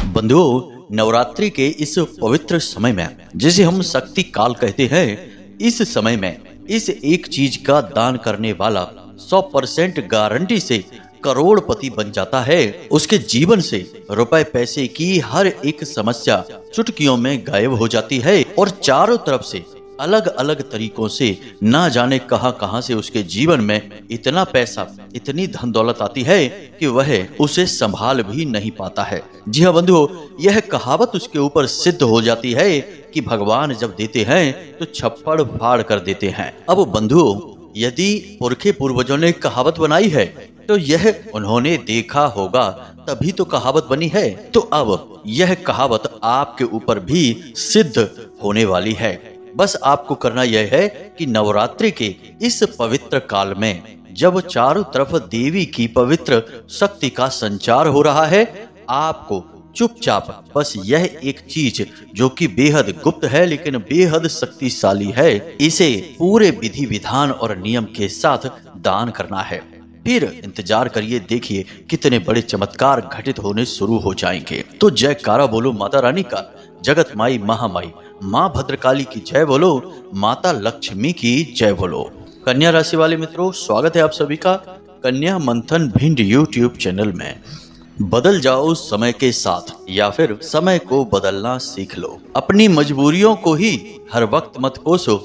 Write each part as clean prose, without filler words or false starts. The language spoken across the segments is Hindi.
बंधुओं, नवरात्रि के इस पवित्र समय में, जिसे हम शक्ति काल कहते हैं, इस समय में इस एक चीज का दान करने वाला 100% गारंटी से करोड़पति बन जाता है। उसके जीवन से रुपए पैसे की हर एक समस्या चुटकियों में गायब हो जाती है और चारों तरफ से अलग अलग तरीकों से ना जाने कहां से उसके जीवन में इतना पैसा, इतनी धन दौलत आती है कि वह उसे संभाल भी नहीं पाता है। जी हाँ बंधुओं, यह कहावत उसके ऊपर सिद्ध हो जाती है कि भगवान जब देते हैं तो छप्पड़ फाड़ कर देते हैं। अब बंधुओं, यदि पुरखे पूर्वजों ने कहावत बनाई है तो यह उन्होंने देखा होगा, तभी तो कहावत बनी है। तो अब यह कहावत आपके ऊपर भी सिद्ध होने वाली है। बस आपको करना यह है कि नवरात्रि के इस पवित्र काल में जब चारों तरफ देवी की पवित्र शक्ति का संचार हो रहा है, आपको चुपचाप बस यह एक चीज जो कि बेहद गुप्त है लेकिन बेहद शक्तिशाली है, इसे पूरे विधि विधान और नियम के साथ दान करना है। फिर इंतजार करिए, देखिए कितने बड़े चमत्कार घटित होने शुरू हो जाएंगे। तो जयकारा बोलो माता रानी का, जगत माई महामाई माँ भद्रकाली की जय बोलो, माता लक्ष्मी की जय बोलो। कन्या राशि वाले मित्रों, स्वागत है आप सभी का कन्या मंथन भिंड यूट्यूब चैनल में। बदल जाओ समय के साथ या फिर समय को बदलना सीख लो। अपनी मजबूरियों को ही हर वक्त मत कोसो,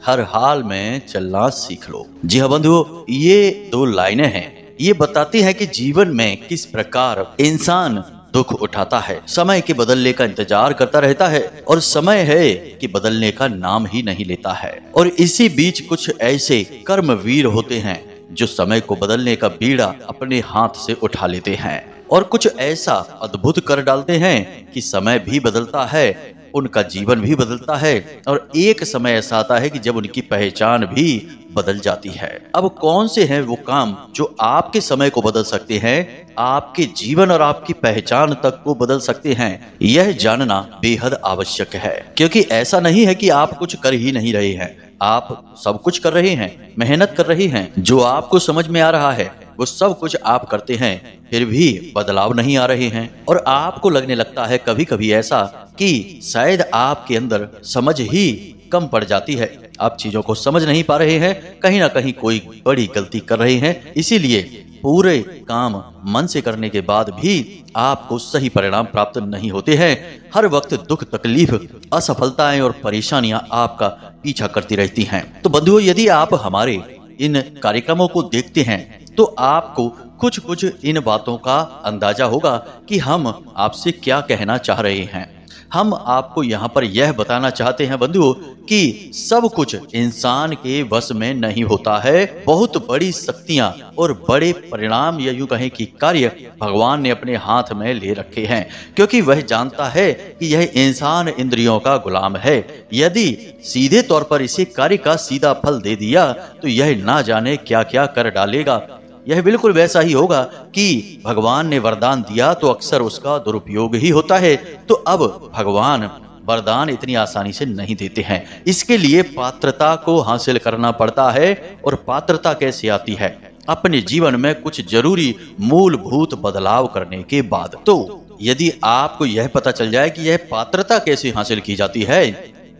हर हाल में चलना सीख लो। जी हाँ बंधुओं, ये दो लाइनें हैं, ये बताती हैं कि जीवन में किस प्रकार इंसान दुख उठाता है, समय के बदलने का इंतजार करता रहता है और समय है कि बदलने का नाम ही नहीं लेता है। और इसी बीच कुछ ऐसे कर्मवीर होते हैं जो समय को बदलने का बीड़ा अपने हाथ से उठा लेते हैं और कुछ ऐसा अद्भुत कर डालते हैं कि समय भी बदलता है, उनका जीवन भी बदलता है और एक समय ऐसा आता है कि जब उनकी पहचान भी बदल जाती है। अब कौन से हैं वो काम जो आपके समय को बदल सकते हैं, आपके जीवन और आपकी पहचान तक को बदल सकते हैं, यह जानना बेहद आवश्यक है। क्योंकि ऐसा नहीं है कि आप कुछ कर ही नहीं रहे हैं, आप सब कुछ कर रहे हैं, मेहनत कर रहे हैं, जो आपको समझ में आ रहा है वो सब कुछ आप करते हैं, फिर भी बदलाव नहीं आ रहे हैं। और आपको लगने लगता है कभी कभी ऐसा कि शायद आपके अंदर समझ ही कम पड़ जाती है, आप चीजों को समझ नहीं पा रहे हैं, कहीं ना कहीं कोई बड़ी गलती कर रहे हैं, इसीलिए पूरे काम मन से करने के बाद भी आपको सही परिणाम प्राप्त नहीं होते हैं। हर वक्त दुख, तकलीफ, असफलताएं और परेशानियां आपका पीछा करती रहती हैं। तो बंधुओं, यदि आप हमारे इन कार्यक्रमों को देखते हैं तो आपको कुछ इन बातों का अंदाजा होगा कि हम आपसे क्या कहना चाह रहे हैं। हम आपको यहाँ पर यह बताना चाहते हैं बंधुओं कि सब कुछ इंसान के वश में नहीं होता है। बहुत बड़ी शक्तियां और बड़े परिणाम या यूं कहें कि कार्य भगवान ने अपने हाथ में ले रखे हैं, क्योंकि वह जानता है कि यह इंसान इंद्रियों का गुलाम है। यदि सीधे तौर पर इसे कार्य का सीधा फल दे दिया तो यह ना जाने क्या क्या कर डालेगा। यह बिल्कुल वैसा ही होगा कि भगवान ने वरदान दिया तो अक्सर उसका दुरुपयोग ही होता है। तो अब भगवान वरदान इतनी आसानी से नहीं देते हैं, इसके लिए पात्रता को हासिल करना पड़ता है। और पात्रता कैसे आती है? अपने जीवन में कुछ जरूरी मूलभूत बदलाव करने के बाद। तो यदि आपको यह पता चल जाए कि यह पात्रता कैसे हासिल की जाती है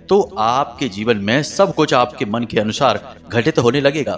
तो आपके जीवन में सब कुछ आपके मन के अनुसार घटित होने लगेगा।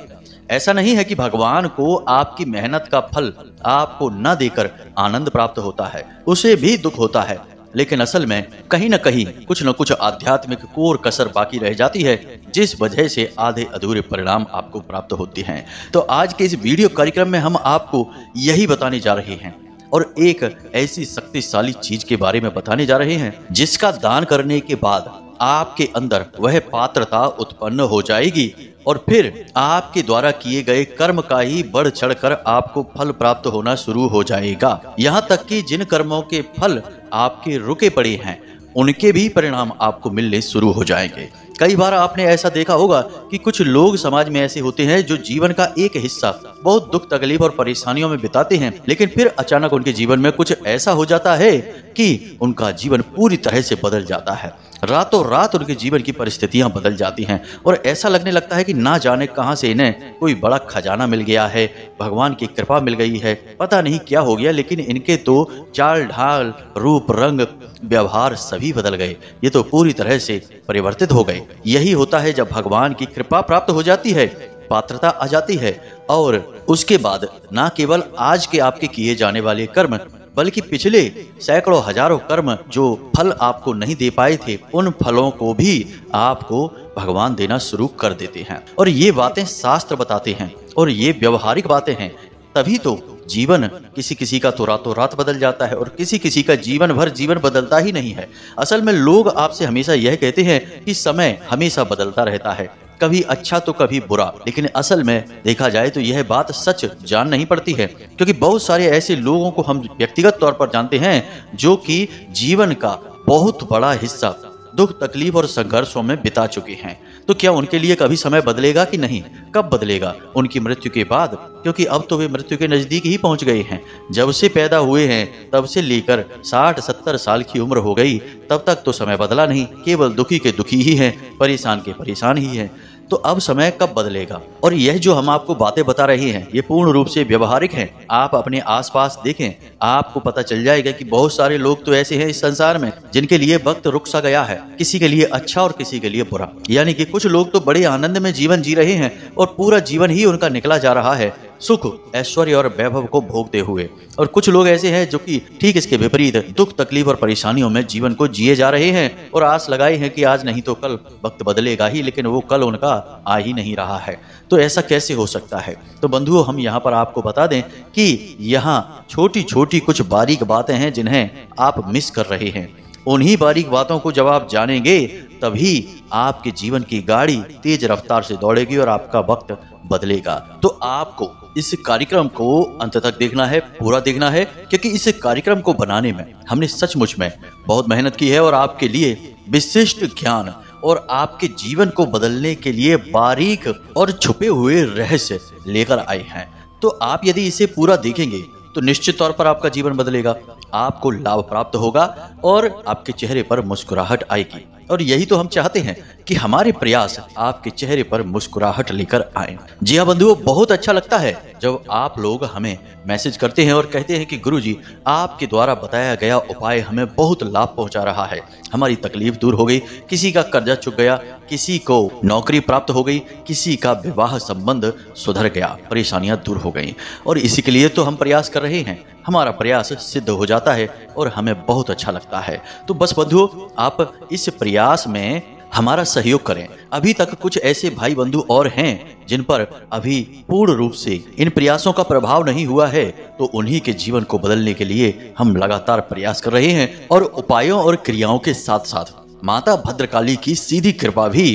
ऐसा नहीं है कि भगवान को आपकी मेहनत का फल आपको न देकर आनंद प्राप्त होता है, उसे भी दुख होता है, लेकिन असल में कहीं न कहीं कुछ न कुछ आध्यात्मिक कोर कसर बाकी रह जाती है, जिस वजह से आधे अधूरे परिणाम आपको प्राप्त होते हैं। तो आज के इस वीडियो कार्यक्रम में हम आपको यही बताने जा रहे हैं और एक ऐसी शक्तिशाली चीज के बारे में बताने जा रहे हैं जिसका दान करने के बाद आपके अंदर वह पात्रता उत्पन्न हो जाएगी और फिर आपके द्वारा किए गए कर्म का ही बढ़ चढ़कर आपको फल प्राप्त होना शुरू हो जाएगा। यहाँ तक कि जिन कर्मों के फल आपके रुके पड़े हैं उनके भी परिणाम आपको मिलने शुरू हो जाएंगे। कई बार आपने ऐसा देखा होगा कि कुछ लोग समाज में ऐसे होते हैं जो जीवन का एक हिस्सा बहुत दुख तकलीफ और परेशानियों में बिताते हैं, लेकिन फिर अचानक उनके जीवन में कुछ ऐसा हो जाता है कि उनका जीवन पूरी तरह से बदल जाता है। रातों रात उनके जीवन की परिस्थितियां बदल जाती हैं और ऐसा लगने लगता है कि ना जाने कहां से इन्हें कोई बड़ा खजाना मिल गया है, भगवान की कृपा मिल गई है, पता नहीं क्या हो गया, लेकिन इनके तो चाल ढाल, रूप रंग, व्यवहार सभी बदल गए। ये तो पूरी तरह से परिवर्तित हो गए। यही होता है जब भगवान की कृपा प्राप्त हो जाती है, पात्रता आ जाती है और उसके बाद ना केवल आज के आपके किए जाने वाले कर्म बल्कि पिछले सैकड़ों हजारों कर्म जो फल आपको नहीं दे पाए थे, उन फलों को भी आपको भगवान देना शुरू कर देते हैं। और ये बातें शास्त्र बताते हैं और ये व्यवहारिक बातें हैं। तभी तो जीवन किसी किसी का तो रातों रात बदल जाता है और किसी किसी का जीवन भर जीवन बदलता ही नहीं है। असल में लोग आपसे हमेशा यह कहते हैं कि समय हमेशा बदलता रहता है, कभी अच्छा तो कभी बुरा, लेकिन असल में देखा जाए तो यह बात सच जान नहीं पड़ती है, क्योंकि बहुत सारे ऐसे लोगों को हम व्यक्तिगत तौर पर जानते हैं जो कि जीवन का बहुत बड़ा हिस्सा दुख तकलीफ और संघर्षों में बिता चुके हैं। तो क्या उनके लिए कभी समय बदलेगा कि नहीं? कब बदलेगा? उनकी मृत्यु के बाद, क्योंकि अब तो वे मृत्यु के नजदीक ही पहुंच गए हैं। जब से पैदा हुए हैं तब से लेकर 60-70 साल की उम्र हो गई, तब तक तो समय बदला नहीं, केवल दुखी के दुखी ही हैं, परेशान के परेशान ही हैं। तो अब समय कब बदलेगा? और यह जो हम आपको बातें बता रहे हैं ये पूर्ण रूप से व्यवहारिक हैं। आप अपने आसपास देखें, आपको पता चल जाएगा कि बहुत सारे लोग तो ऐसे हैं इस संसार में जिनके लिए वक्त रुक सा गया है, किसी के लिए अच्छा और किसी के लिए बुरा। यानी कि कुछ लोग तो बड़े आनंद में जीवन जी रहे हैं और पूरा जीवन ही उनका निकला जा रहा है सुख, ऐश्वर्य और वैभव को भोगते हुए, और कुछ लोग ऐसे हैं जो कि ठीक इसके विपरीत दुख तकलीफ और परेशानियों में जीवन को जिए जा रहे हैं और आस लगाए हैं कि आज नहीं तो कल वक्त बदलेगा ही, लेकिन वो कल उनका आ ही नहीं रहा है। तो ऐसा कैसे हो सकता है? तो बंधुओं, हम यहाँ पर आपको बता दें कि यहाँ छोटी छोटी कुछ बारीक बातें हैं जिन्हें आप मिस कर रहे हैं। उन्हीं बारीक बातों को जब आप जानेंगे तभी आपके जीवन की गाड़ी तेज रफ्तार से दौड़ेगी और आपका वक्त बदलेगा। तो आपको इस कार्यक्रम को अंत तक देखना है, पूरा देखना है, क्योंकि इस कार्यक्रम को बनाने में हमने सचमुच में बहुत मेहनत की है और आपके लिए विशिष्ट ज्ञान और आपके जीवन को बदलने के लिए बारीक और छुपे हुए रहस्य लेकर आए हैं। तो आप यदि इसे पूरा देखेंगे तो निश्चित तौर पर आपका जीवन बदलेगा, आपको लाभ प्राप्त होगा और आपके चेहरे पर मुस्कुराहट आएगी। और यही तो हम चाहते हैं कि हमारे प्रयास आपके चेहरे पर मुस्कुराहट लेकर आए। जी हाँ बंधुओं, बहुत अच्छा लगता है जब आप लोग हमें मैसेज करते हैं और कहते हैं कि गुरुजी, आपके द्वारा बताया गया उपाय हमें बहुत लाभ पहुंचा रहा है, हमारी तकलीफ दूर हो गई, किसी का कर्जा चुक गया, किसी को नौकरी प्राप्त हो गई, किसी का विवाह संबंध सुधर गया, परेशानियां दूर हो गई। और इसी के लिए तो हम प्रयास कर रहे हैं, हमारा प्रयास सिद्ध हो जाता है और हमें बहुत अच्छा लगता है। तो बस बंधुओं, आप इस प्रयास में हमारा सहयोग करें। अभी तक कुछ ऐसे भाई बंधु और हैं जिन पर अभी पूर्ण रूप से इन प्रयासों का प्रभाव नहीं हुआ है, तो उन्हीं के जीवन को बदलने के लिए हम लगातार प्रयास कर रहे हैं और उपायों और क्रियाओं के साथ साथ माता भद्रकाली की सीधी कृपा भी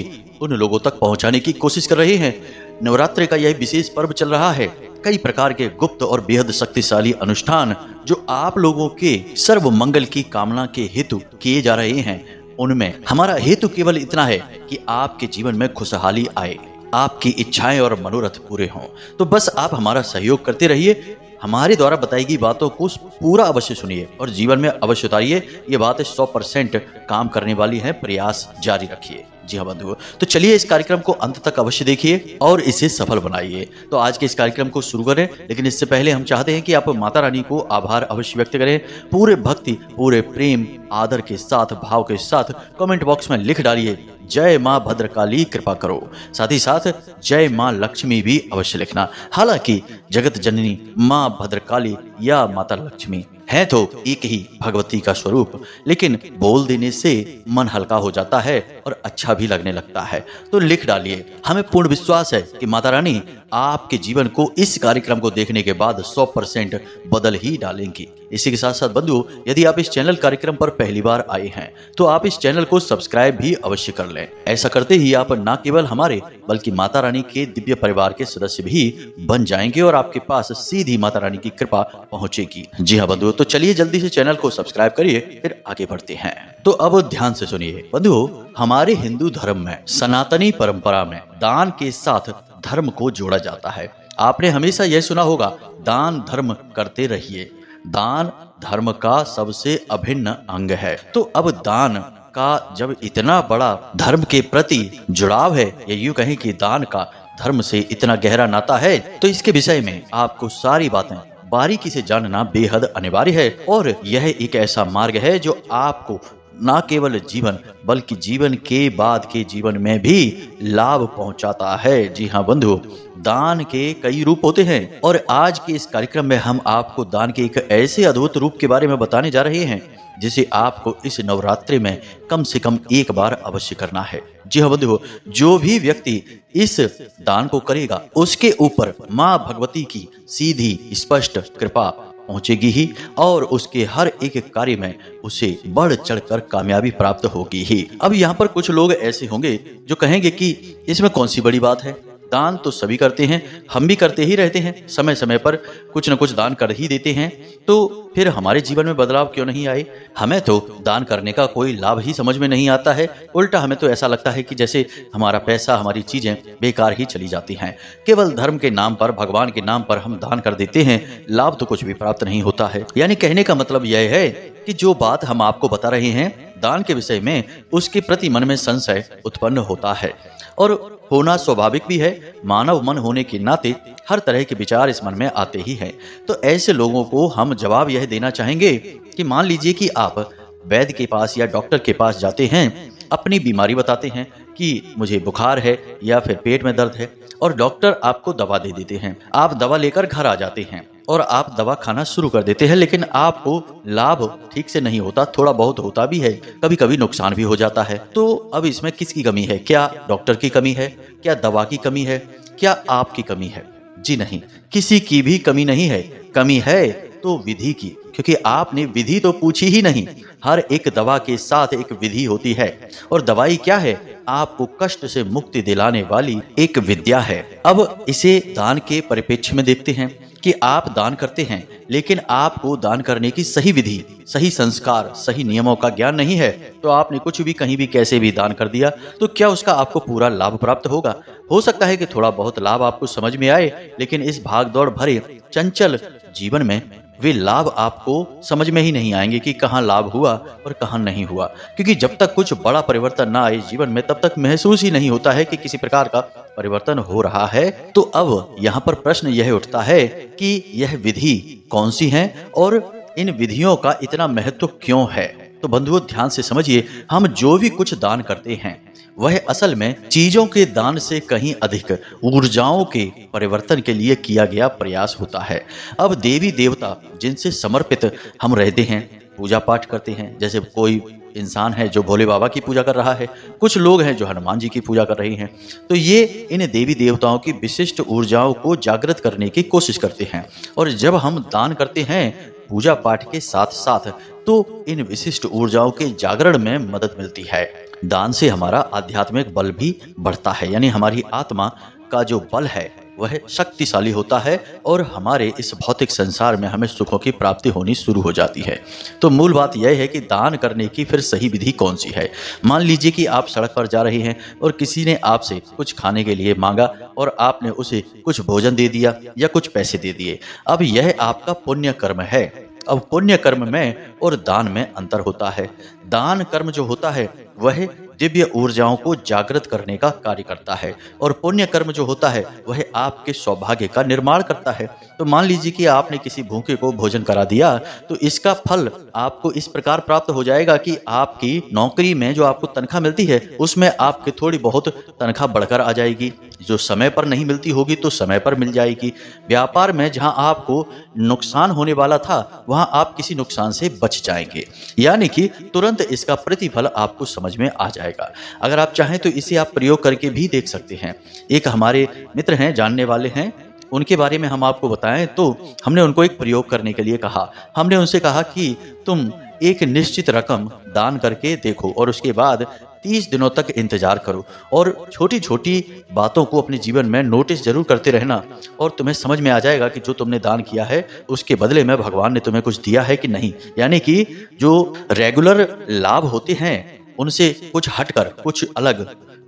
उन लोगों तक पहुंचाने की कोशिश कर रहे हैं। नवरात्रि का यह विशेष पर्व चल रहा है, कई प्रकार के गुप्त और बेहद शक्तिशाली अनुष्ठान जो आप लोगों के सर्व मंगल की कामना के हेतु किए जा रहे हैं, उनमें हमारा हेतु केवल इतना है कि आपके जीवन में खुशहाली आए, आपकी इच्छाएं और मनोरथ पूरे हों। तो बस आप हमारा सहयोग करते रहिए, हमारे द्वारा बताई गई बातों को पूरा अवश्य सुनिए और जीवन में अवश्य उतारिए। ये बातें 100% काम करने वाली हैं, प्रयास जारी रखिए। जी हाँ बंधुओं, तो चलिए इस कार्यक्रम को अंत तक अवश्य देखिए और इसे सफल बनाइए। तो आज के इस कार्यक्रम को शुरू करें, लेकिन इससे पहले हम चाहते हैं कि आप माता रानी को आभार अवश्य व्यक्त करें। पूरे भक्ति, पूरे प्रेम, आदर के साथ, भाव के साथ कमेंट बॉक्स में लिख डालिए, जय माँ भद्रकाली कृपा करो। साथ ही साथ जय माँ लक्ष्मी भी अवश्य लिखना। हालांकि जगत जननी माँ भद्रकाली या माता लक्ष्मी है तो एक ही भगवती का स्वरूप, लेकिन बोल देने से मन हल्का हो जाता है और अच्छा भी लगने लगता है। तो लिख डालिए। हमें पूर्ण विश्वास है कि माता रानी आपके जीवन को इस कार्यक्रम को देखने के बाद 100% बदल ही डालेंगी। इसी के साथ साथ बंधुओं, यदि आप इस चैनल कार्यक्रम पर पहली बार आए हैं तो आप इस चैनल को सब्सक्राइब भी अवश्य कर लें। ऐसा करते ही आप न केवल हमारे बल्कि माता रानी के दिव्य परिवार के सदस्य भी बन जाएंगे और आपके पास सीधी माता रानी की कृपा पहुंचेगी। जी हाँ बंधुओं, तो चलिए जल्दी से चैनल को सब्सक्राइब करिए, फिर आगे बढ़ते हैं। तो अब ध्यान से सुनिए बंधुओं, हमारे हमारे हिंदू धर्म में, सनातनी परंपरा में दान के साथ धर्म को जोड़ा जाता है। आपने हमेशा यह सुना होगा, दान धर्म करते रहिए। दान धर्म का सबसे अभिन्न अंग है। तो अब दान का जब इतना बड़ा धर्म के प्रति जुड़ाव है, या यूं कहें कि दान का धर्म से इतना गहरा नाता है, तो इसके विषय में आपको सारी बातें बारीकी से जानना बेहद अनिवार्य है। और यह एक ऐसा मार्ग है जो आपको न केवल जीवन बल्कि जीवन के बाद के जीवन में भी लाभ पहुंचाता है। जी हाँ बंधु, दान के कई रूप होते हैं और आज के इस कार्यक्रम में हम आपको दान के एक ऐसे अद्भुत रूप के बारे में बताने जा रहे हैं जिसे आपको इस नवरात्रि में कम से कम एक बार अवश्य करना है। जी हाँ बंधु, जो भी व्यक्ति इस दान को करेगा उसके ऊपर माँ भगवती की सीधी स्पष्ट कृपा पहुंचेगी ही और उसके हर एक कार्य में उसे बढ़ चढ़कर कामयाबी प्राप्त होगी ही। अब यहाँ पर कुछ लोग ऐसे होंगे जो कहेंगे कि इसमें कौन सी बड़ी बात है, दान तो सभी करते हैं, हम भी करते ही रहते हैं, समय समय पर कुछ न कुछ दान कर ही देते हैं, तो फिर हमारे जीवन में बदलाव क्यों नहीं आए? हमें तो दान करने का कोई लाभ ही समझ में नहीं आता है। उल्टा हमें तो ऐसा लगता है कि जैसे हमारा पैसा, हमारी चीजें बेकार ही चली जाती हैं। केवल धर्म के नाम पर, भगवान के नाम पर हम दान कर देते हैं, लाभ तो कुछ भी प्राप्त नहीं होता है। यानी कहने का मतलब यह है कि जो बात हम आपको बता रहे हैं दान के विषय में, उसके प्रति मन में संशय उत्पन्न होता है और होना स्वाभाविक भी है। मानव मन होने के नाते हर तरह के विचार इस मन में आते ही हैं। तो ऐसे लोगों को हम जवाब यह देना चाहेंगे कि मान लीजिए कि आप वैद्य के पास या डॉक्टर के पास जाते हैं, अपनी बीमारी बताते हैं कि मुझे बुखार है या फिर पेट में दर्द है, और डॉक्टर आपको दवा दे देते हैं। आप दवा लेकर घर आ जाते हैं और आप दवा खाना शुरू कर देते हैं, लेकिन आपको लाभ ठीक से नहीं होता, थोड़ा बहुत होता भी है, कभी कभी नुकसान भी हो जाता है। तो अब इसमें किसकी कमी है? क्या डॉक्टर की कमी है? क्या दवा की कमी है? क्या आपकी कमी है? जी नहीं, किसी की भी कमी नहीं है। कमी है तो विधि की, क्योंकि आपने विधि तो पूछी ही नहीं। हर एक दवा के साथ एक विधि होती है, और दवाई क्या है? आपको कष्ट से मुक्ति दिलाने वाली एक विद्या है। अब इसे दान के परिप्रेक्ष्य में देखते हैं कि आप दान करते हैं, लेकिन आपको दान करने की सही विधि, सही संस्कार, सही नियमों का ज्ञान नहीं है, तो आपने कुछ भी कहीं भी कैसे भी दान कर दिया, तो क्या उसका आपको पूरा लाभ प्राप्त होगा? हो सकता है कि थोड़ा बहुत लाभ आपको समझ में आए, लेकिन इस भागदौड़ भरे चंचल जीवन में वे लाभ आपको समझ में ही नहीं आएंगे कि कहाँ लाभ हुआ और कहाँ नहीं हुआ। क्योंकि जब तक कुछ बड़ा परिवर्तन ना आए जीवन में, तब तक महसूस ही नहीं होता है कि किसी प्रकार का परिवर्तन हो रहा है। तो अब यहाँ पर प्रश्न यह उठता है कि यह विधि कौन सी है और इन विधियों का इतना महत्व क्यों है? तो बंधुओं, ध्यान से समझिए, हम जो भी कुछ दान करते हैं वह असल में चीजों के दान से कहीं अधिक ऊर्जाओं के परिवर्तन के लिए किया गया प्रयास होता है। अब देवी देवता जिनसे समर्पित हम रहते हैं, पूजा पाठ करते हैं, जैसे कोई इंसान है जो भोले बाबा की पूजा कर रहा है, कुछ लोग हैं जो हनुमान जी की पूजा कर रहे हैं, तो ये इन देवी देवताओं की विशिष्ट ऊर्जाओं को जागृत करने की कोशिश करते हैं। और जब हम दान करते हैं पूजा पाठ के साथ साथ, तो इन विशिष्ट ऊर्जाओं के जागरण में मदद मिलती है। दान से हमारा आध्यात्मिक बल भी बढ़ता है, यानी हमारी आत्मा का जो बल है वह शक्तिशाली होता है और हमारे इस भौतिक संसार में हमें सुखों की प्राप्ति होनी शुरू हो जाती है। तो मूल बात यह है कि दान करने की फिर सही विधि कौन सी है? मान लीजिए कि आप सड़क पर जा रहे हैं और किसी ने आपसे कुछ खाने के लिए मांगा और आपने उसे कुछ भोजन दे दिया या कुछ पैसे दे दिए। अब यह आपका पुण्य कर्म है। अब पुण्य कर्म में और दान में अंतर होता है। दान कर्म जो होता है वह दिव्य ऊर्जाओं को जागृत करने का कार्य करता है, और पुण्य कर्म जो होता है वह आपके सौभाग्य का निर्माण करता है। तो मान लीजिए कि आपने किसी भूखे को भोजन करा दिया, तो इसका फल आपको इस प्रकार प्राप्त हो जाएगा कि आपकी नौकरी में जो आपको तनख्वाह मिलती है उसमें आपकी थोड़ी बहुत तनख्वाह बढ़कर आ जाएगी। जो समय पर नहीं मिलती होगी तो समय पर मिल जाएगी। व्यापार में जहां आपको नुकसान होने वाला था वहां आप किसी नुकसान से बच जाएंगे, यानी कि तुरंत इसका प्रतिफल आपको समझ में आ जाएगा। अगर आप चाहें तो इसे आप प्रयोग करके भी देख सकते हैं। एक हमारे मित्र हैं, जानने वाले हैं, उनके बारे में हम आपको बताएं तो हमने उनको एक प्रयोग करने के लिए कहा। हमने उनसे कहा कि तुम एक निश्चित रकम दान करके देखो और उसके बाद 30 दिनों तक इंतजार करो और छोटी छोटी बातों को अपने जीवन में नोटिस जरूर करते रहना, और तुम्हें समझ में आ जाएगा कि जो तुमने दान किया है उसके बदले में भगवान ने तुम्हें कुछ दिया है कि नहीं। यानी कि जो रेगुलर लाभ होते हैं उनसे कुछ हटकर, कुछ अलग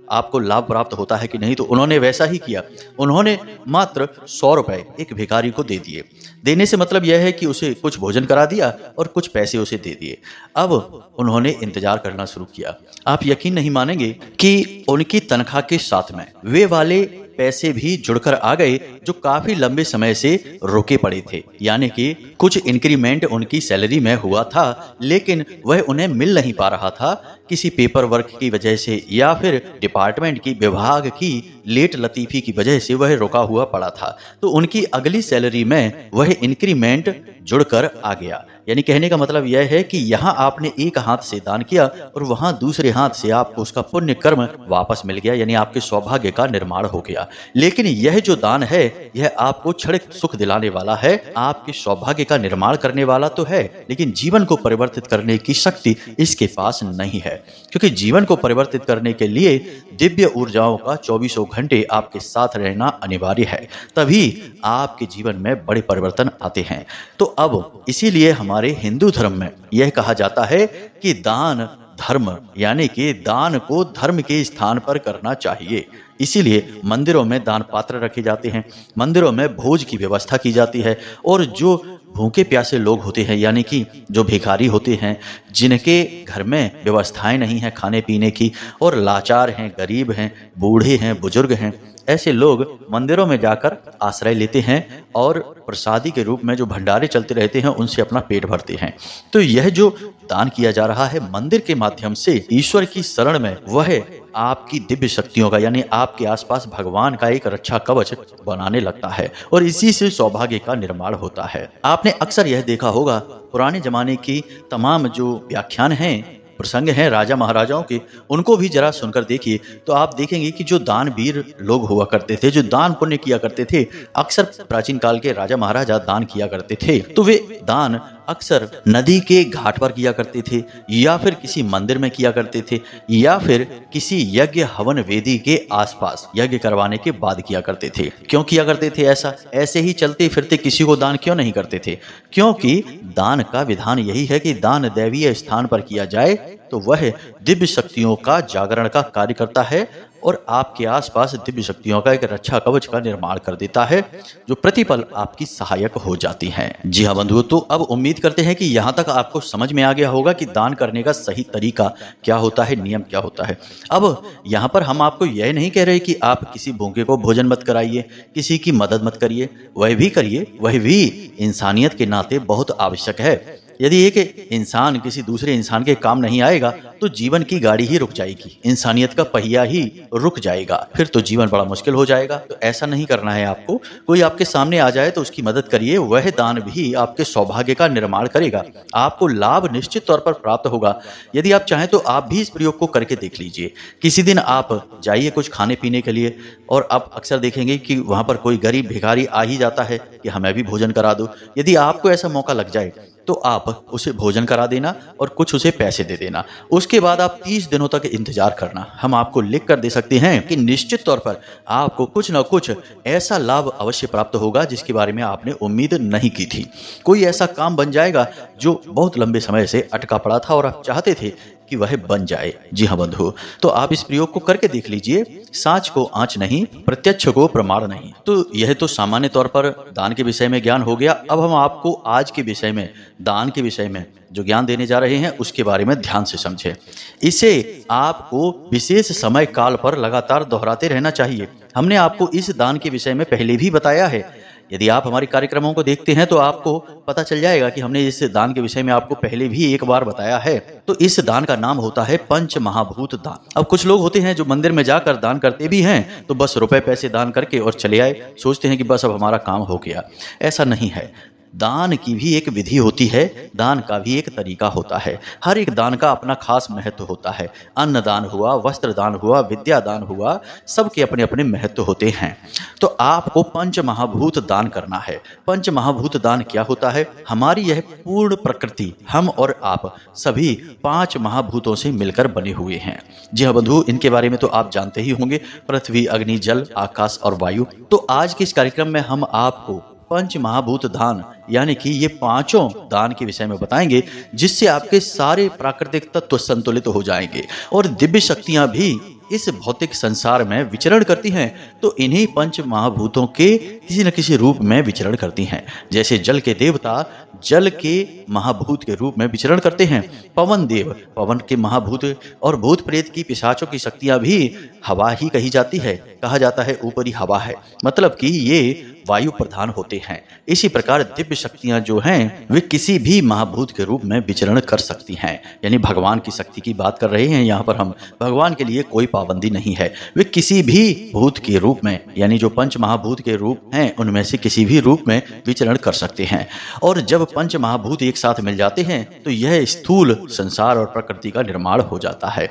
आपको लाभ प्राप्त होता है कि नहीं, तो उन्होंने वैसा ही किया। उन्होंने मात्र 100 रुपए एक भिखारी को दे दिए। देने से मतलब यह है कि उसे कुछ भोजन करा दिया और कुछ पैसे उसे दे दिए। अब उन्होंने इंतजार करना शुरू किया। आप यकीन नहीं मानेंगे कि उनकी तनख्वाह के साथ में वे वाले पैसे भी जुड़कर आ गए जो काफी लंबे समय से रुके पड़े थे। यानी कि कुछ इंक्रीमेंट उनकी सैलरी में हुआ था, लेकिन वह उन्हें मिल नहीं पा रहा था, किसी पेपर वर्क की वजह से या फिर डिपार्टमेंट की, विभाग की लेट लतीफी की वजह से वह रुका हुआ पड़ा था। तो उनकी अगली सैलरी में वह इंक्रीमेंट जुड़कर आ गया। यानी कहने का मतलब यह है कि यहाँ आपने एक हाथ से दान किया और वहां दूसरे हाथ से आपको उसका पुण्य कर्म वापस मिल गया, यानी आपके सौभाग्य का निर्माण हो गया। लेकिन यह जो दान है, यह आपको क्षणिक सुख दिलाने वाला है, आपके सौभाग्य का निर्माण करने वाला तो है, लेकिन जीवन को परिवर्तित करने की शक्ति इसके पास नहीं है। क्योंकि जीवन को परिवर्तित करने के लिए दिव्य ऊर्जाओं का 24 घंटे आपके साथ रहना अनिवार्य है, तभी आपके जीवन में बड़े परिवर्तन आते हैं। तो अब इसीलिए हमारे हिंदू धर्म में यह कहा जाता है कि दान धर्म, यानी कि दान को धर्म के स्थान पर करना चाहिए। इसीलिए मंदिरों में दान पात्र रखे जाते हैं, मंदिरों में भोज की व्यवस्था की जाती है, और जो भूखे प्यासे लोग होते हैं, यानी कि जो भिखारी होते हैं, जिनके घर में व्यवस्थाएं नहीं है खाने पीने की, और लाचार हैं, गरीब हैं, बूढ़े हैं, बुजुर्ग हैं, ऐसे लोग मंदिरों में जाकर आश्रय लेते हैं और प्रसादी के रूप में जो भंडारे चलते रहते हैं उनसे अपना पेट भरते हैं। तो यह जो दान किया जा रहा है मंदिर के माध्यम से ईश्वर की शरण में, वह आपकी दिव्य शक्तियों का, यानी आपके आसपास भगवान का एक रक्षा कवच बनाने लगता है, और इसी से सौभाग्य का निर्माण होता है। आपने अक्सर यह देखा होगा, पुराने जमाने की तमाम जो व्याख्यान हैं, प्रसंग हैं राजा महाराजाओं के, उनको भी जरा सुनकर देखिए तो आप देखेंगे कि जो दानवीर लोग हुआ करते थे, जो दान पुण्य किया करते थे, अक्सर प्राचीन काल के राजा महाराजा दान किया करते थे, तो वे दान अक्सर नदी के घाट पर किया करते थे, या फिर किसी मंदिर में किया करते थे, या फिर किसी यज्ञ हवन वेदी के आसपास यज्ञ करवाने के बाद किया करते थे। क्यों किया करते थे ऐसा? ऐसे ही चलते फिरते किसी को दान क्यों नहीं करते थे? क्योंकि दान का विधान यही है कि दान दैवीय स्थान पर किया जाए तो वह दिव्य शक्तियों का जागरण का कार्य करता है और आपके आसपास दिव्य शक्तियों का एक रक्षा कवच का निर्माण कर देता है, जो प्रतिपल आपकी सहायक हो जाती हैं। जी हाँ बंधुओं, तो अब उम्मीद करते हैं कि यहाँ तक आपको समझ में आ गया होगा कि दान करने का सही तरीका क्या होता है, नियम क्या होता है। अब यहाँ पर हम आपको यह नहीं कह रहे कि आप किसी भूखे को भोजन मत कराइए, किसी की मदद मत करिए, वह भी करिए, वह भी इंसानियत के नाते बहुत आवश्यक है। यदि एक इंसान किसी दूसरे इंसान के काम नहीं आएगा तो जीवन की गाड़ी ही रुक जाएगी, इंसानियत का पहिया ही रुक जाएगा, फिर तो जीवन बड़ा मुश्किल हो जाएगा। तो ऐसा नहीं करना है आपको। कोई आपके सामने आ जाए तो उसकी मदद करिए, वह दान भी आपके सौभाग्य का निर्माण करेगा, आपको लाभ निश्चित तौर पर प्राप्त होगा। यदि आप चाहें तो आप भी इस प्रयोग को करके देख लीजिए। किसी दिन आप जाइए कुछ खाने पीने के लिए, और आप अक्सर देखेंगे कि वहां पर कोई गरीब भिखारी आ ही जाता है कि हमें भी भोजन करा दो। यदि आपको ऐसा मौका लग जाए तो आप उसे भोजन करा देना और कुछ उसे पैसे दे देना। उसके बाद आप 30 दिनों तक इंतजार करना। हम आपको लिख कर दे सकते हैं कि निश्चित तौर पर आपको कुछ न कुछ ऐसा लाभ अवश्य प्राप्त होगा जिसके बारे में आपने उम्मीद नहीं की थी। कोई ऐसा काम बन जाएगा जो बहुत लंबे समय से अटका पड़ा था और आप चाहते थे कि वह बन जाए। जी हाँ बंधु, तो आप इस प्रयोग को करके देख लीजिए। साँच को आँच नहीं, प्रत्यक्ष को प्रमाण नहीं। तो यह तो सामान्य तौर पर दान के विषय में ज्ञान हो गया। अब हम आपको आज के विषय में, दान के विषय में जो ज्ञान देने जा रहे हैं उसके बारे में ध्यान से समझें। इसे आपको विशेष समय काल पर लगातार दोहराते रहना चाहिए। हमने आपको इस दान के विषय में पहले भी बताया है। यदि आप हमारे कार्यक्रमों को देखते हैं तो आपको पता चल जाएगा कि हमने इस दान के विषय में आपको पहले भी एक बार बताया है। तो इस दान का नाम होता है पंच महाभूत दान। अब कुछ लोग होते हैं जो मंदिर में जाकर दान करते भी हैं तो बस रुपए पैसे दान करके और चले आए, सोचते हैं कि बस अब हमारा काम हो गया। ऐसा नहीं है। दान की भी एक विधि होती है, दान का भी एक तरीका होता है। हर एक दान का अपना खास महत्व होता है। अन्न दान हुआ, वस्त्र दान हुआ, विद्या दान हुआ, सबके अपने अपने महत्व होते हैं। तो आपको पंच महाभूत दान करना है। पंच महाभूत दान क्या होता है? हमारी यह पूर्ण प्रकृति, हम और आप सभी 5 महाभूतों से मिलकर बने हुए हैं। जी हाँ बंधु, इनके बारे में तो आप जानते ही होंगे, पृथ्वी, अग्नि, जल, आकाश और वायु। तो आज के इस कार्यक्रम में हम आपको पंच महाभूत दान यानी कि ये पांचों दान के विषय में बताएंगे, जिससे आपके सारे प्राकृतिक तत्व संतुलित हो जाएंगे और दिव्य शक्तियां भी इस भौतिक संसार में विचरण करती हैं। तो इन्हीं पंच महाभूतों के किसी न किसी रूप में विचरण करती हैं। जैसे जल के देवता जल के महाभूत के रूप में विचरण करते हैं, पवन देव पवन के महाभूत, और भूत प्रेत की पिशाचों की शक्तियां भी हवा ही कही जाती है। कहा जाता है ऊपरी हवा है, मतलब कि ये वायु प्रधान होते हैं। इसी प्रकार दिव्य शक्तियां जो हैं वे किसी भी महाभूत के रूप में विचरण कर सकती हैं। यानी भगवान की शक्ति की बात कर रहे हैं यहाँ पर हम। भगवान के लिए कोई पाबंदी नहीं है, वे किसी भी भूत के रूप में, यानी जो पंच महाभूत के रूप हैं उनमें से किसी भी रूप में विचरण कर सकते हैं। और जब पंच महाभूत एक साथ मिल जाते हैं तो यह स्थूल संसार और प्रकृति का निर्माण हो जाता है।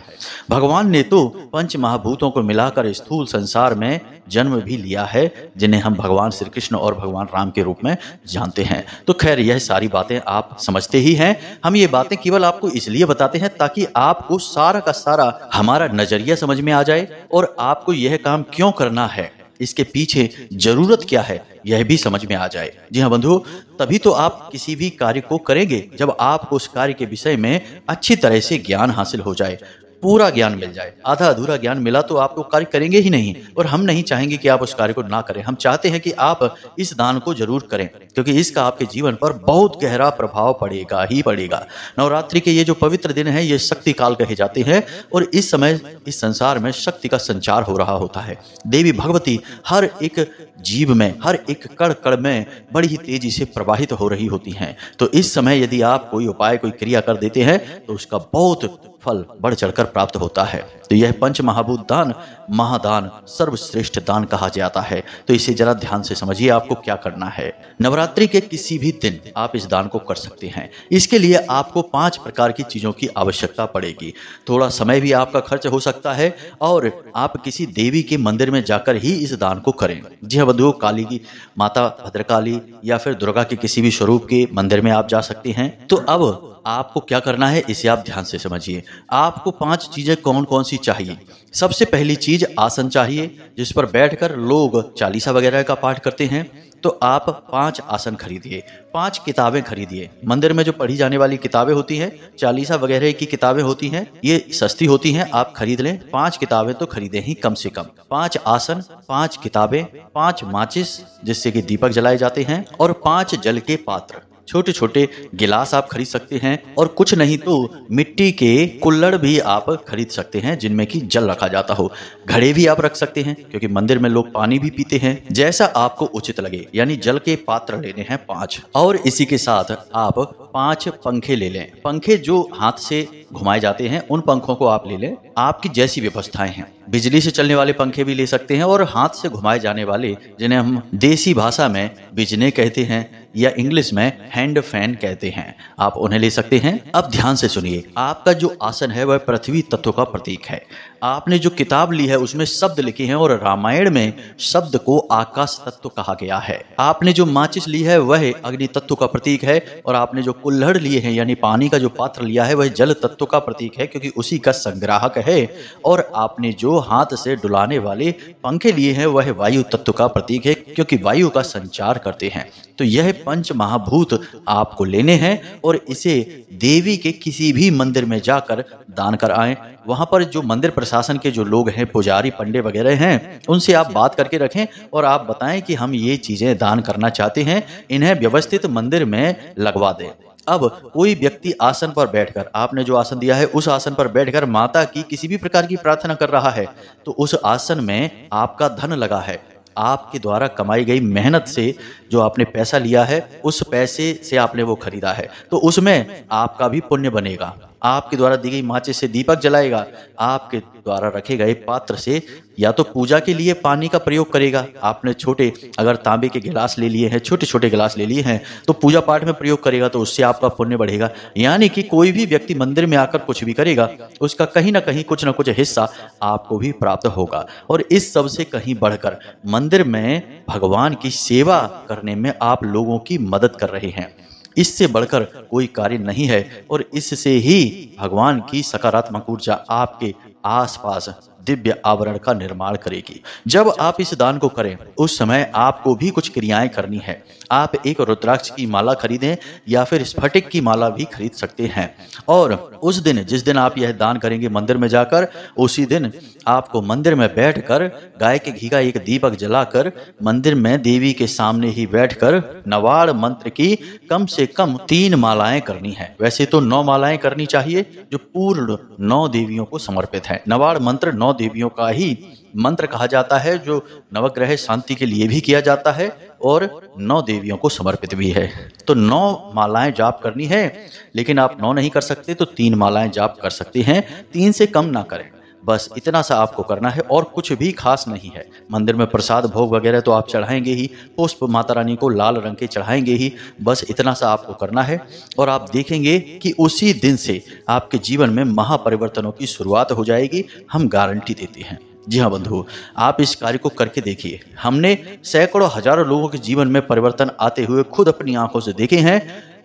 भगवान ने तो पंच महाभूतों को मिलाकर स्थूल संसार में जन्म भी लिया है, जिन्हें हम भगवान श्री कृष्ण और भगवान राम के रूप में जानते हैं। तो खैर यह सारी बातें आप समझते ही हैं। हम ये बातें केवल आपको इसलिए बताते हैं ताकि आपको सारा का सारा हमारा नजरिया समझ में आ जाए और आपको यह काम क्यों करना है, इसके पीछे जरूरत क्या है, यह भी समझ में आ जाए। जी हाँ बंधु, तभी तो आप किसी भी कार्य को करेंगे जब आपको उस कार्य के विषय में अच्छी तरह से ज्ञान हासिल हो जाए, पूरा ज्ञान मिल जाए। आधा अधूरा ज्ञान मिला तो आप वो कार्य करेंगे ही नहीं, और हम नहीं चाहेंगे कि आप उस कार्य को ना करें। हम चाहते हैं कि आप इस दान को जरूर करें, क्योंकि इसका आपके जीवन पर बहुत गहरा प्रभाव पड़ेगा ही पड़ेगा। नवरात्रि के ये जो पवित्र दिन है ये शक्ति काल कहे जाते हैं, और इस समय इस संसार में शक्ति का संचार हो रहा होता है। देवी भगवती हर एक जीव में, हर एक कण कण में बड़ी ही तेजी से प्रवाहित हो रही होती हैं। तो इस समय यदि आप कोई उपाय, कोई क्रिया कर देते हैं तो उसका बहुत फल बढ़ चढ़कर प्राप्त होता है। तो यह पंच महाभूत दान महादान सर्वश्रेष्ठ दान कहा जाता है। तो इसे जरा ध्यान से समझिए आपको क्या करना है। नवरात्रि के किसी भी दिन आप इस दान को कर सकते हैं। इसके लिए आपको 5 प्रकार की चीजों की आवश्यकता पड़ेगी। थोड़ा समय भी आपका खर्च हो सकता है, और आप किसी देवी के मंदिर में जाकर ही इस दान को करें। जी हाँ बंधुओं, काली की माता भद्रकाली या फिर दुर्गा के किसी भी स्वरूप के मंदिर में आप जा सकते हैं। तो अब आपको क्या करना है इसे आप ध्यान से समझिए। आपको 5 चीजें कौन कौन सी चाहिए। सबसे पहली चीज आसन चाहिए, जिस पर बैठकर लोग चालीसा वगैरह का पाठ करते हैं। तो आप 5 आसन खरीदिए, 5 किताबें खरीदिए। मंदिर में जो पढ़ी जाने वाली किताबें होती हैं, चालीसा वगैरह की किताबें होती हैं, ये सस्ती होती हैं, आप खरीद लें। 5 किताबें तो खरीदें ही कम से कम। 5 आसन, 5 किताबें, 5 माचिस जिससे कि दीपक जलाए जाते हैं, और 5 जल के पात्र। छोटे छोटे गिलास आप खरीद सकते हैं, और कुछ नहीं तो मिट्टी के कुल्हड़ भी आप खरीद सकते हैं जिनमें कि जल रखा जाता हो। घड़े भी आप रख सकते हैं, क्योंकि मंदिर में लोग पानी भी पीते हैं। जैसा आपको उचित लगे, यानी जल के पात्र लेने हैं 5। और इसी के साथ आप 5 पंखे ले लें। पंखे जो हाथ से घुमाए जाते हैं उन पंखों को आप ले लें। आपकी जैसी व्यवस्थाएं हैं, बिजली से चलने वाले पंखे भी ले सकते हैं, और हाथ से घुमाए जाने वाले, जिन्हें हम देसी भाषा में बिजने कहते हैं या इंग्लिश में हैंड फैन कहते हैं, आप उन्हें ले सकते हैं। अब ध्यान से सुनिए, आपका जो आसन है वह पृथ्वी तत्व का प्रतीक है। आपने जो किताब ली है उसमें शब्द लिखे हैं, और रामायण में शब्द को आकाश तत्व कहा गया है। आपने जो माचिस ली है वह अग्नि तत्व का प्रतीक है, और आपने जो कुल्हड़ लिए हैं यानी पानी का जो पात्र लिया है वह जल तत्व का प्रतीक है, क्योंकि उसी का संग्राहक है। और आपने जो हाथ से डुलाने वाले पंखे लिए हैं वह वायु तत्व का प्रतीक है, क्योंकि वायु का संचार करते हैं। तो यह पंच महाभूत आपको लेने हैं, और इसे देवी के किसी भी मंदिर में जाकर दान कर आएं। वहां पर जो मंदिर प्रशासन के जो लोग हैं, पुजारी पंडे वगैरह हैं, उनसे आप बात करके रखें और आप बताएं कि हम ये चीजें दान करना चाहते हैं, इन्हें व्यवस्थित मंदिर में लगवा दें। अब कोई व्यक्ति आसन पर बैठकर, आपने जो आसन दिया है उस आसन पर बैठकर माता की किसी भी प्रकार की प्रार्थना कर रहा है, तो उस आसन में आपका धन लगा है। आपके द्वारा कमाई गई मेहनत से जो आपने पैसा लिया है, उस पैसे से आपने वो खरीदा है, तो उसमें आपका भी पुण्य बनेगा। आपके द्वारा दी गई माचिस से दीपक जलाएगा, आपके द्वारा रखे गए पात्र से या तो पूजा के लिए पानी का प्रयोग करेगा। आपने छोटे अगर तांबे के गिलास ले लिए हैं, छोटे छोटे गिलास ले लिए हैं, तो पूजा पाठ में प्रयोग करेगा, तो उससे आपका पुण्य बढ़ेगा। यानी कि कोई भी व्यक्ति मंदिर में आकर कुछ भी करेगा, उसका कहीं ना कहीं कुछ ना कुछ हिस्सा आपको भी प्राप्त होगा। और इस सब से कहीं बढ़कर मंदिर में भगवान की सेवा करने में आप लोगों की मदद कर रहे हैं। इससे बढ़कर कोई कार्य नहीं है, और इससे ही भगवान की सकारात्मक ऊर्जा आपके आसपास दिव्य आवरण का निर्माण करेगी। जब आप इस दान को करें उस समय आपको भी कुछ क्रियाएं करनी है। आप एक रुद्राक्ष की माला खरीदें या फिर स्फटिक की माला भी खरीद सकते हैं। और उस दिन जिस दिन आप यह दान करेंगे मंदिर में जाकर, उसी दिन आपको मंदिर में बैठकर गाय के घी का एक दीपक जलाकर मंदिर में देवी के सामने ही बैठकर नवाड़ मंत्र की कम से कम 3 मालाएं करनी है। वैसे तो 9 मालाएं करनी चाहिए जो पूर्ण 9 देवियों को समर्पित है। नवाड़ मंत्र 9 देवियों का ही मंत्र कहा जाता है, जो नवग्रह शांति के लिए भी किया जाता है और 9 देवियों को समर्पित भी है। तो 9 मालाएं जाप करनी है, लेकिन आप 9 नहीं कर सकते तो 3 मालाएं जाप कर सकते हैं। 3 से कम ना करें, बस इतना सा आपको करना है और कुछ भी खास नहीं है। मंदिर में प्रसाद भोग वगैरह तो आप चढ़ाएंगे ही, पुष्प माता रानी को लाल रंग के चढ़ाएंगे ही, बस इतना सा आपको करना है। और आप देखेंगे कि उसी दिन से आपके जीवन में महापरिवर्तनों की शुरुआत हो जाएगी। हम गारंटी देते हैं। जी हाँ बंधु, आप इस कार्य को करके देखिए। हमने सैकड़ों हजारों लोगों के जीवन में परिवर्तन आते हुए खुद अपनी आंखों से देखे हैं,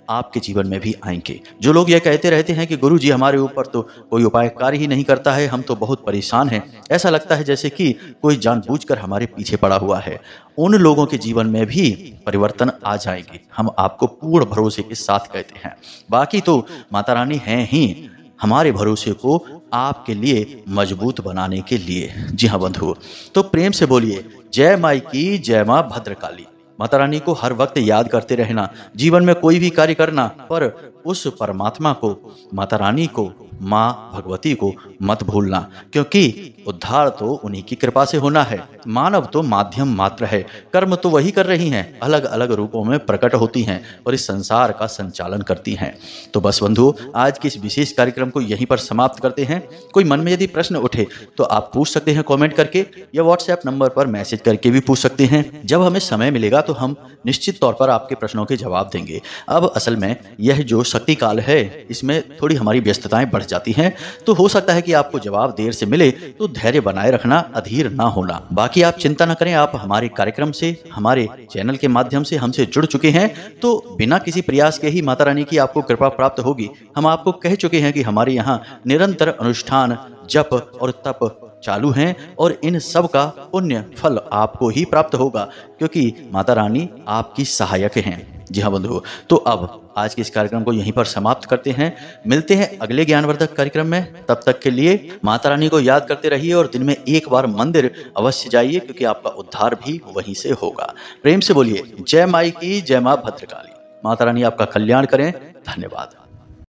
आपके जीवन में भी आएंगे। जो लोग यह कहते रहते हैं कि गुरु जी हमारे ऊपर तो कोई उपाय कार्य ही नहीं करता है, हम तो बहुत परेशान हैं, ऐसा लगता है जैसे कि कोई जानबूझकर हमारे पीछे पड़ा हुआ है, उन लोगों के जीवन में भी परिवर्तन आ जाएंगे। हम आपको पूर्ण भरोसे के साथ कहते हैं। बाकी तो माता रानी हैं ही हमारे भरोसे को आपके लिए मजबूत बनाने के लिए। जी हाँ बंधु, तो प्रेम से बोलिए जय माई की जय माँ भद्रकाली। माता रानी को हर वक्त याद करते रहना। जीवन में कोई भी कार्य करना पर उस परमात्मा को, माता रानी को, माँ भगवती को मत भूलना, क्योंकि उद्धार तो उन्हीं की कृपा से होना है। मानव तो माध्यम मात्र है, कर्म तो वही कर रही हैं, अलग अलग रूपों में प्रकट होती हैं और इस संसार का संचालन करती हैं। तो बस बंधु, आज के इस विशेष कार्यक्रम को यहीं पर समाप्त करते हैं। कोई मन में यदि प्रश्न उठे तो आप पूछ सकते हैं कमेंट करके, या व्हाट्सएप नंबर पर मैसेज करके भी पूछ सकते हैं। जब हमें समय मिलेगा तो हम निश्चित तौर पर आपके प्रश्नों के जवाब देंगे। अब असल में यह जो शक्ति काल है, इसमें थोड़ी हमारी व्यस्तताएं बढ़ जाती हैं, तो हो सकता है कि आपको जवाब देर से मिले, तो धैर्य बनाए रखना, अधीर ना होना। बाकी आप चिंता न करें, आप हमारे कार्यक्रम से, हमारे चैनल के माध्यम से हमसे जुड़ चुके हैं, तो बिना किसी प्रयास के ही माता रानी की आपको कृपा प्राप्त होगी। हम आपको कह चुके हैं कि हमारे यहाँ निरंतर अनुष्ठान, जप और तप चालू हैं और इन सब का पुण्य फल आपको ही प्राप्त होगा, क्योंकि माता रानी आपकी सहायक हैं। जी हाँ बंधु, तो अब आज के इस कार्यक्रम को यहीं पर समाप्त करते हैं। मिलते हैं अगले ज्ञानवर्धक कार्यक्रम में। तब तक के लिए माता रानी को याद करते रहिए और दिन में एक बार मंदिर अवश्य जाइए, क्योंकि आपका उद्धार भी वहीं से होगा। प्रेम से बोलिए जय माई की जय माँ भद्रकाली। माता रानी आपका कल्याण करें। धन्यवाद।